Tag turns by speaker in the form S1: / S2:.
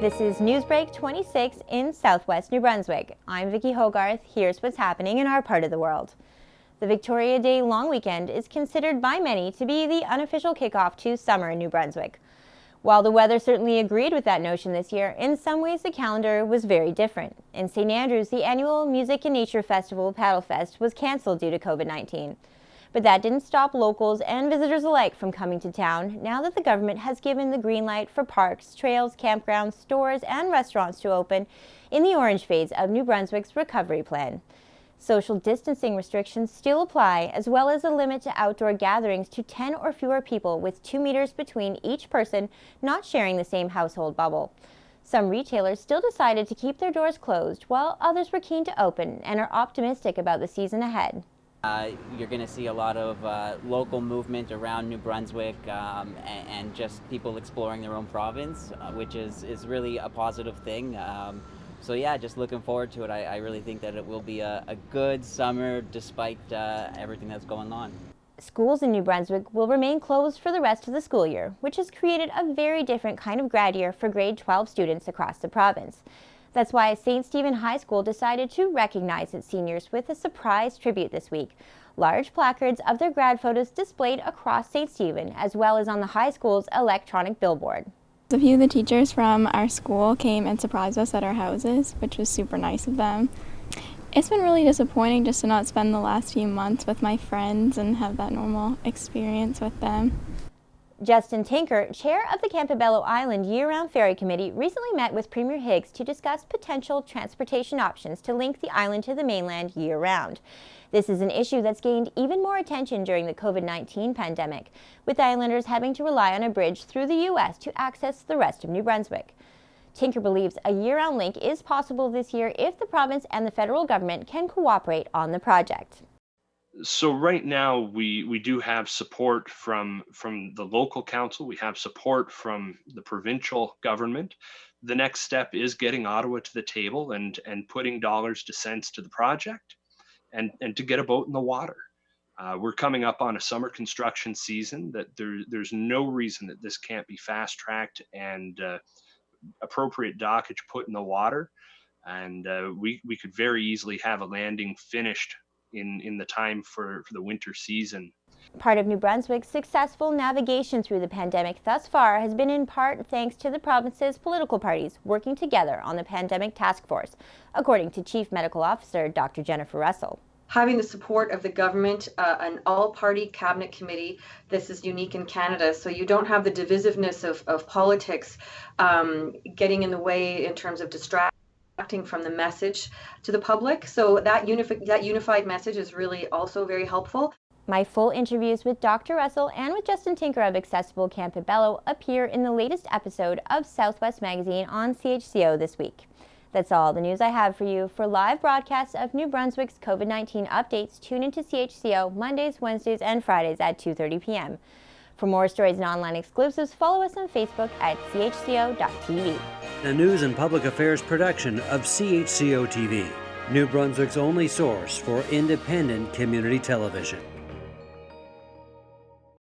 S1: This is NewsBreak26 in southwest New Brunswick. I'm Vicki Hogarth. Here's what's happening in our part of the world. The Victoria Day long weekend is considered by many to be the unofficial kickoff to summer in New Brunswick. While the weather certainly agreed with that notion this year, in some ways the calendar was very different. In St. Andrews, the annual Music and Nature Festival Paddlefest was cancelled due to COVID-19. But that didn't stop locals and visitors alike from coming to town now that the government has given the green light for parks, trails, campgrounds, stores, and restaurants to open in the orange phase of New Brunswick's recovery plan. Social distancing restrictions still apply, as well as a limit to outdoor gatherings to 10 or fewer people with 2 meters between each person not sharing the same household bubble. Some retailers still decided to keep their doors closed, while others were keen to open and are optimistic about the season ahead.
S2: You're going to see a lot of local movement around New Brunswick and just people exploring their own province, which is really a positive thing. So yeah, just looking forward to it. I really think that it will be a good summer despite everything that's going on.
S1: Schools in New Brunswick will remain closed for the rest of the school year, which has created a very different kind of grad year for grade 12 students across the province. That's why St. Stephen High School decided to recognize its seniors with a surprise tribute this week. Large placards of their grad photos displayed across St. Stephen, as well as on the high school's electronic billboard.
S3: A few of the teachers from our school came and surprised us at our houses, which was super nice of them. It's been really disappointing just to not spend the last few months with my friends and have that normal experience with them.
S1: Justin Tinker, chair of the Campobello Island Year-Round Ferry Committee, recently met with Premier Higgs to discuss potential transportation options to link the island to the mainland year-round. This is an issue that's gained even more attention during the COVID-19 pandemic, with islanders having to rely on a bridge through the U.S. to access the rest of New Brunswick. Tinker believes a year-round link is possible this year if the province and the federal government can cooperate on the project.
S4: So right now we do have support from the local council. We have support from the provincial government. The next step is getting Ottawa to the table and putting dollars to cents to the project and to get a boat in the water. We're coming up on a summer construction season that there's no reason that this can't be fast tracked and appropriate dockage put in the water. And we could very easily have a landing finished in the time for the winter season.
S1: Part of New Brunswick's successful navigation through the pandemic thus far has been in part thanks to the province's political parties working together on the pandemic task force, according to Chief Medical Officer Dr. Jennifer Russell.
S5: Having the support of the government, an all-party cabinet committee, this is unique in Canada, so you don't have the divisiveness of politics getting in the way in terms of distracting from the message to the public. So that unified message is really also very helpful.
S1: My full interviews with Dr. Russell and with Justin Tinker of Accessible Campobello appear in the latest episode of Southwest Magazine on CHCO this week. That's all the news I have for you. For live broadcasts of New Brunswick's COVID-19 updates, tune into CHCO Mondays, Wednesdays, and Fridays at 2:30 p.m. For more stories and online exclusives, follow us on Facebook at CHCO.TV.
S6: A news and public affairs production of CHCO-TV, New Brunswick's only source for independent community television.